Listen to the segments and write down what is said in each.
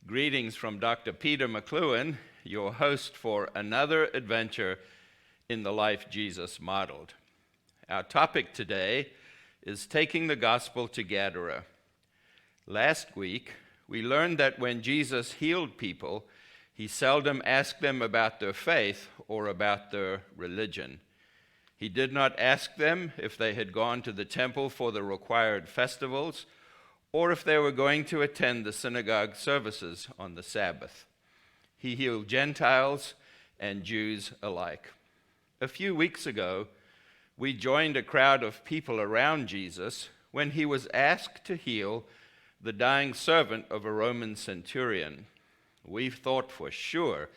Greetings from Dr. Peter McLuhan, your host for another adventure in the life Jesus modeled. Our topic today is taking the gospel to Gadara. Last week, we learned that when Jesus healed people, he seldom asked them about their faith or about their religion. He did not ask them if they had gone to the temple for the required festivals or if they were going to attend the synagogue services on the Sabbath. He healed Gentiles and Jews alike. A few weeks ago, we joined a crowd of people around Jesus when he was asked to heal the dying servant of a Roman centurion. We thought for sure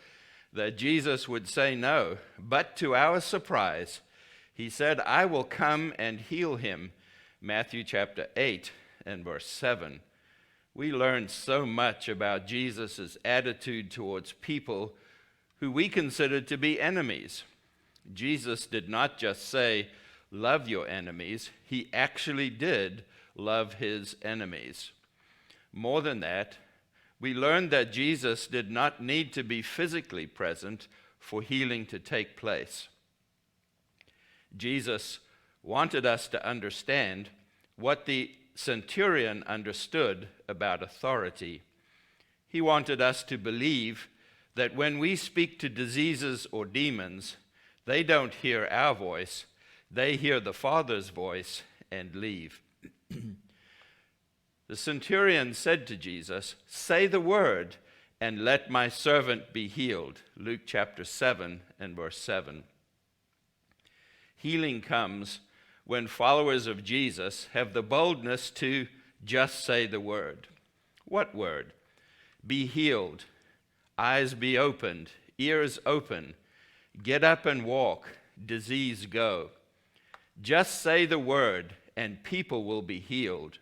that Jesus would say no, but to our surprise, he said, "I will come and heal him," Matthew chapter 8 and verse 7. We learned so much about Jesus' attitude towards people who we considered to be enemies. Jesus did not just say, "Love your enemies." He actually did love his enemies. More than that, we learned that Jesus did not need to be physically present for healing to take place. Jesus wanted us to understand what the centurion understood about authority. He wanted us to believe that when we speak to diseases or demons, they don't hear our voice, they hear the Father's voice and leave. The centurion said to Jesus, "Say the word, and let my servant be healed." Luke chapter 7 and verse 7. Healing comes when followers of Jesus have the boldness to just say the word. What word? Be healed, eyes be opened, ears open, get up and walk, disease go. Just say the word and people will be healed.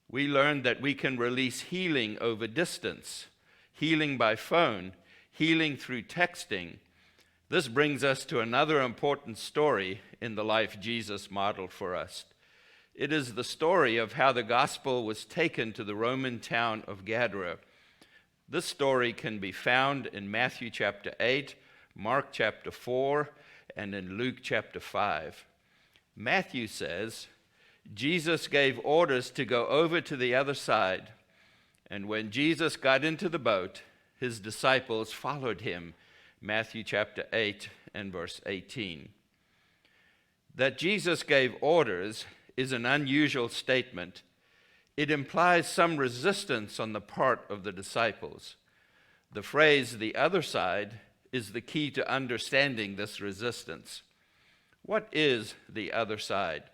We learned that we can release healing over distance, healing by phone, healing through texting. This brings us to another important story in the life Jesus modeled for us. It is the story of how the gospel was taken to the Roman town of Gadara. This story can be found in Matthew chapter 8, Mark chapter 4, and in Luke chapter 5. Matthew says, Jesus gave orders to go over to the other side, and when Jesus got into the boat, his disciples followed him. Matthew chapter 8 and verse 18. That Jesus gave orders is an unusual statement. It implies some resistance on the part of the disciples. The phrase, "the other side," is the key to understanding this resistance. What is the other side?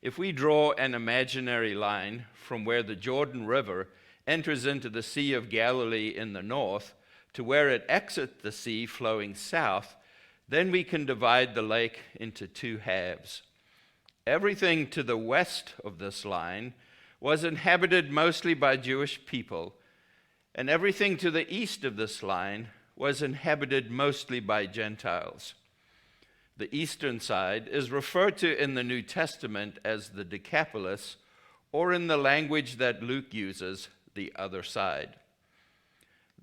If we draw an imaginary line from where the Jordan River enters into the Sea of Galilee in the north to where it exits the sea flowing south, then we can divide the lake into two halves. Everything to the west of this line was inhabited mostly by Jewish people, and everything to the east of this line was inhabited mostly by Gentiles. The eastern side is referred to in the New Testament as the Decapolis, or in the language that Luke uses, the other side.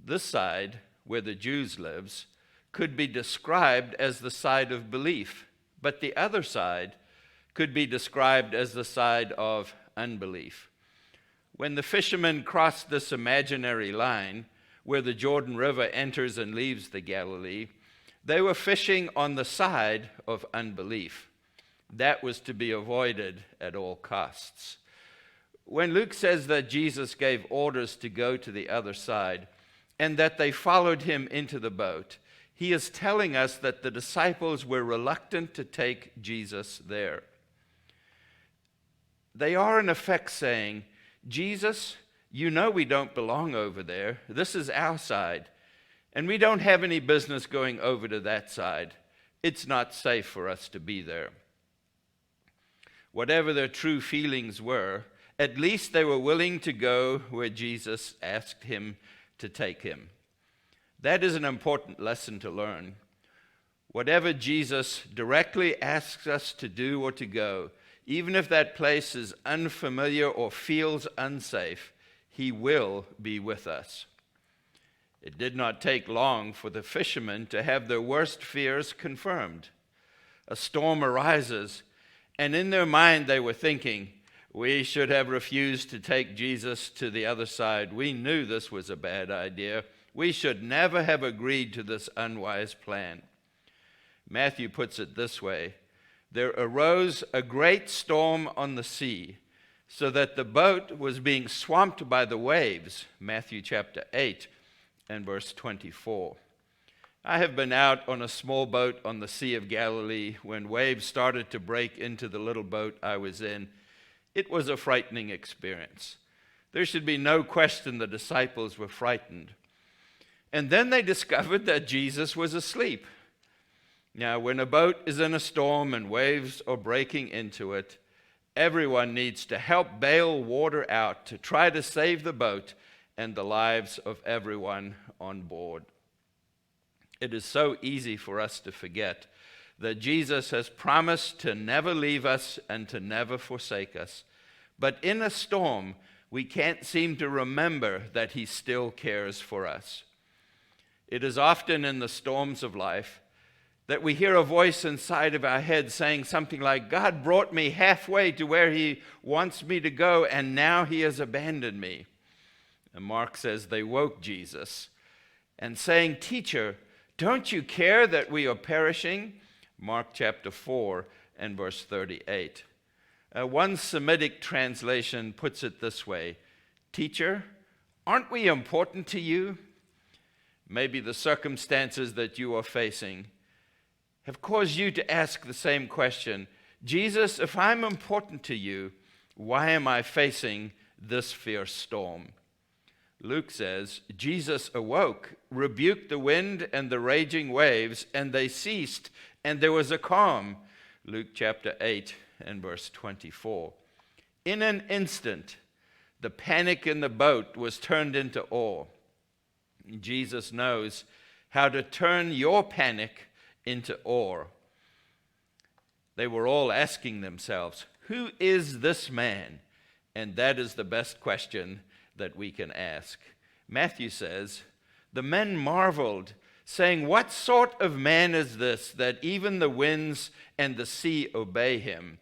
This side, where the Jews lives, could be described as the side of belief, but the other side could be described as the side of unbelief. When the fishermen crossed this imaginary line, where the Jordan River enters and leaves the Galilee, they were fishing on the side of unbelief. That was to be avoided at all costs. When Luke says that Jesus gave orders to go to the other side, and that they followed him into the boat, he is telling us that the disciples were reluctant to take Jesus there. They are in effect saying, "Jesus, you know we don't belong over there. This is our side, and we don't have any business going over to that side. It's not safe for us to be there." Whatever their true feelings were, at least they were willing to go where Jesus asked him to take him. That is an important lesson to learn. Whatever Jesus directly asks us to do or to go, even if that place is unfamiliar or feels unsafe, He will be with us. It did not take long for the fishermen to have their worst fears confirmed. A storm arises, and in their mind they were thinking, we should have refused to take Jesus to the other side. We knew this was a bad idea. We should never have agreed to this unwise plan. Matthew puts it this way: there arose a great storm on the sea, so that the boat was being swamped by the waves. Matthew chapter 8 and verse 24. I have been out on a small boat on the Sea of Galilee when waves started to break into the little boat I was in. It was a frightening experience. There should be no question the disciples were frightened. And then they discovered that Jesus was asleep. Now, when a boat is in a storm and waves are breaking into it, everyone needs to help bail water out to try to save the boat and the lives of everyone on board. It is so easy for us to forget that Jesus has promised to never leave us and to never forsake us. But in a storm, we can't seem to remember that he still cares for us. It is often in the storms of life that we hear a voice inside of our head saying something like, God brought me halfway to where he wants me to go, and now he has abandoned me. And Mark says they woke Jesus and saying, Teacher, don't you care that we are perishing? Mark chapter 4 and verse 38. One Semitic translation puts it this way: Teacher, aren't we important to you? Maybe the circumstances that you are facing have caused you to ask the same question. Jesus, if I'm important to you, why am I facing this fierce storm? Luke says, Jesus awoke, rebuked the wind and the raging waves, and they ceased, and there was a calm. Luke chapter 8 and verse 24. In an instant, the panic in the boat was turned into awe. Jesus knows how to turn your panic into awe. They were all asking themselves, who is this man? And that is the best question that we can ask. Matthew says, the men marveled, saying, what sort of man is this, that even the winds and the sea obey him?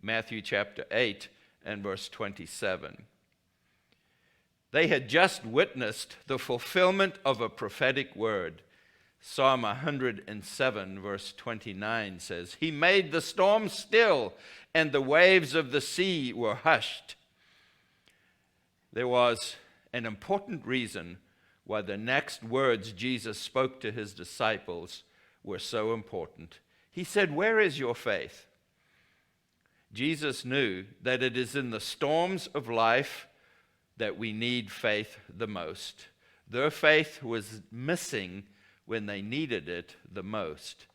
Matthew chapter 8 and verse 27. They had just witnessed the fulfillment of a prophetic word. Psalm 107 verse 29 says, he made the storm still, and the waves of the sea were hushed. There was an important reason why the next words Jesus spoke to his disciples were so important. He said, where is your faith? Jesus knew that it is in the storms of life that we need faith the most. Their faith was missing when they needed it the most.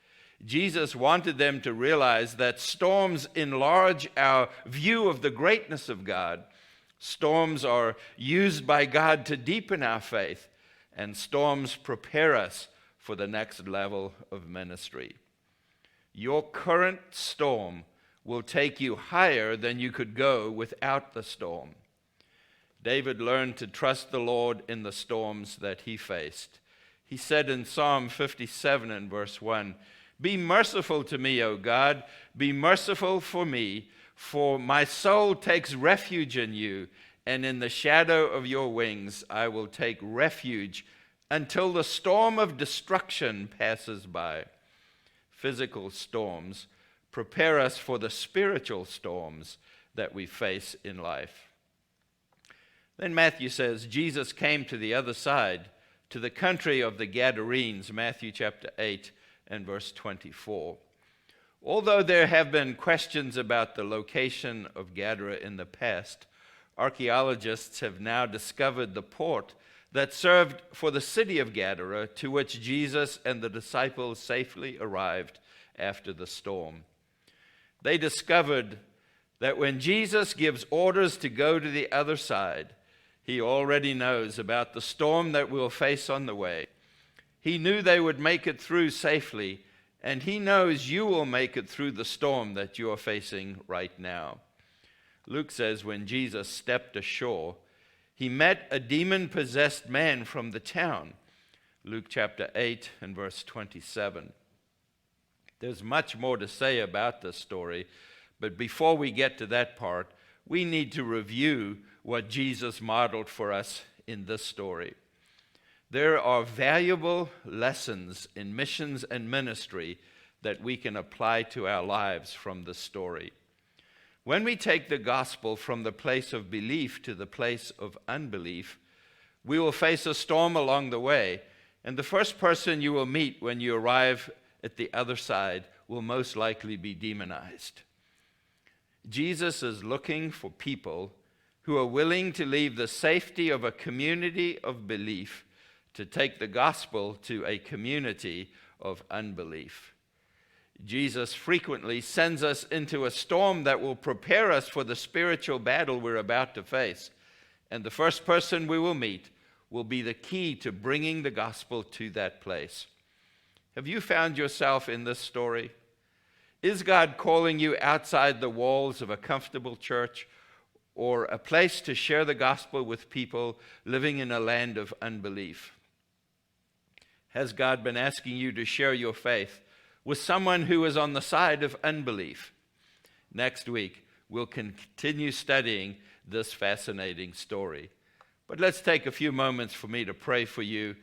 Jesus wanted them to realize that storms enlarge our view of the greatness of God. Storms are used by God to deepen our faith, and storms prepare us for the next level of ministry. Your current storm will take you higher than you could go without the storm. David learned to trust the Lord in the storms that he faced. He said in Psalm 57 and verse 1, be merciful to me, O God, be merciful for me, for my soul takes refuge in you, and in the shadow of your wings I will take refuge until the storm of destruction passes by. Physical storms prepare us for the spiritual storms that we face in life. Then Matthew says Jesus came to the other side, to the country of the Gadarenes, Matthew chapter 8 and verse 24. Although there have been questions about the location of Gadara in the past, archaeologists have now discovered the port that served for the city of Gadara, to which Jesus and the disciples safely arrived after the storm. They discovered that when Jesus gives orders to go to the other side, he already knows about the storm that we'll face on the way. He knew they would make it through safely, and he knows you will make it through the storm that you are facing right now. Luke says when Jesus stepped ashore, He met a demon-possessed man from the town. Luke chapter 8 and verse 27. There's much more to say about this story, but before we get to that part, we need to review what Jesus modeled for us in this story. There are valuable lessons in missions and ministry that we can apply to our lives from this story. When we take the gospel from the place of belief to the place of unbelief, we will face a storm along the way, and the first person you will meet when you arrive at the other side will most likely be demonized. Jesus is looking for people who are willing to leave the safety of a community of belief to take the gospel to a community of unbelief. Jesus frequently sends us into a storm that will prepare us for the spiritual battle we're about to face. And the first person we will meet will be the key to bringing the gospel to that place. Have you found yourself in this story? Is God calling you outside the walls of a comfortable church or a place to share the gospel with people living in a land of unbelief? Has God been asking you to share your faith with someone who is on the side of unbelief? Next week, we'll continue studying this fascinating story. But let's take a few moments for me to pray for you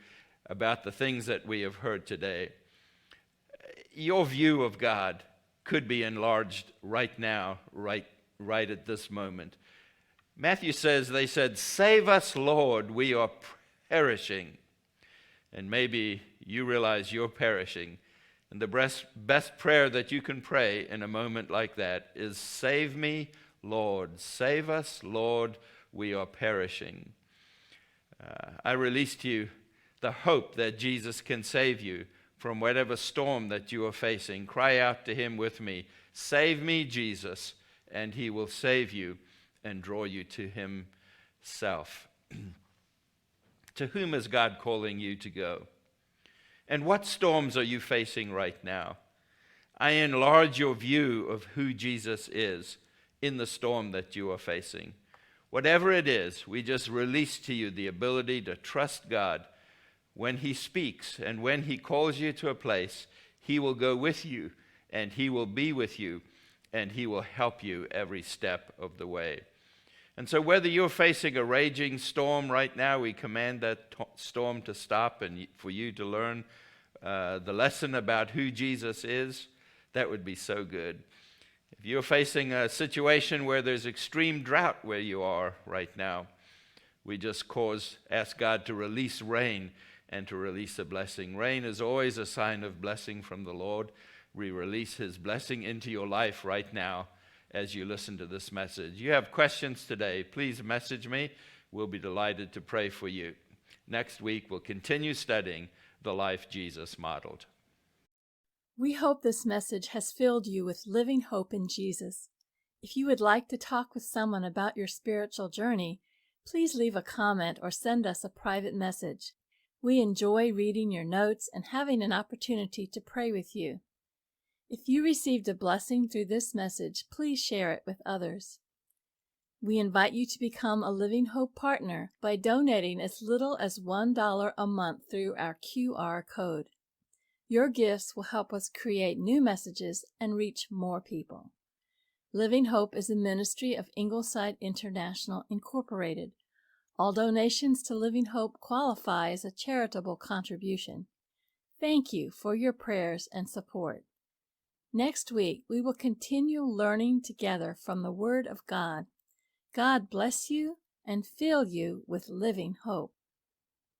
about the things that we have heard today. Your view of God could be enlarged right now, right at this moment. Matthew says, they said, "Save us, Lord, we are perishing." And maybe you realize you're perishing. And the best prayer that you can pray in a moment like that is, "Save me, Lord. Save us, Lord. We are perishing." I release to you the hope that Jesus can save you from whatever storm that you are facing. Cry out to him with me, "Save me, Jesus," and he will save you and draw you to himself. To whom is God calling you to go? And what storms are you facing right now? I enlarge your view of who Jesus is in the storm that you are facing. Whatever it is, we just release to you the ability to trust God. When he speaks and when he calls you to a place, he will go with you and he will be with you and he will help you every step of the way. And so whether you're facing a raging storm right now, we command that storm to stop and for you to learn the lesson about who Jesus is. That would be so good. If you're facing a situation where there's extreme drought where you are right now, we just ask God to release rain and to release a blessing. Rain is always a sign of blessing from the Lord. We release his blessing into your life right now as you listen to this message. You have questions today, please message me. We'll be delighted to pray for you. Next week, we'll continue studying the life Jesus modeled. We hope this message has filled you with living hope in Jesus. If you would like to talk with someone about your spiritual journey, please leave a comment or send us a private message. We enjoy reading your notes and having an opportunity to pray with you. If you received a blessing through this message, please share it with others. We invite you to become a Living Hope partner by donating as little as $1 a month through our QR code. Your gifts will help us create new messages and reach more people. Living Hope is a ministry of Ingleside International, Incorporated. All donations to Living Hope qualify as a charitable contribution. Thank you for your prayers and support. Next week, we will continue learning together from the Word of God. God bless you and fill you with living hope.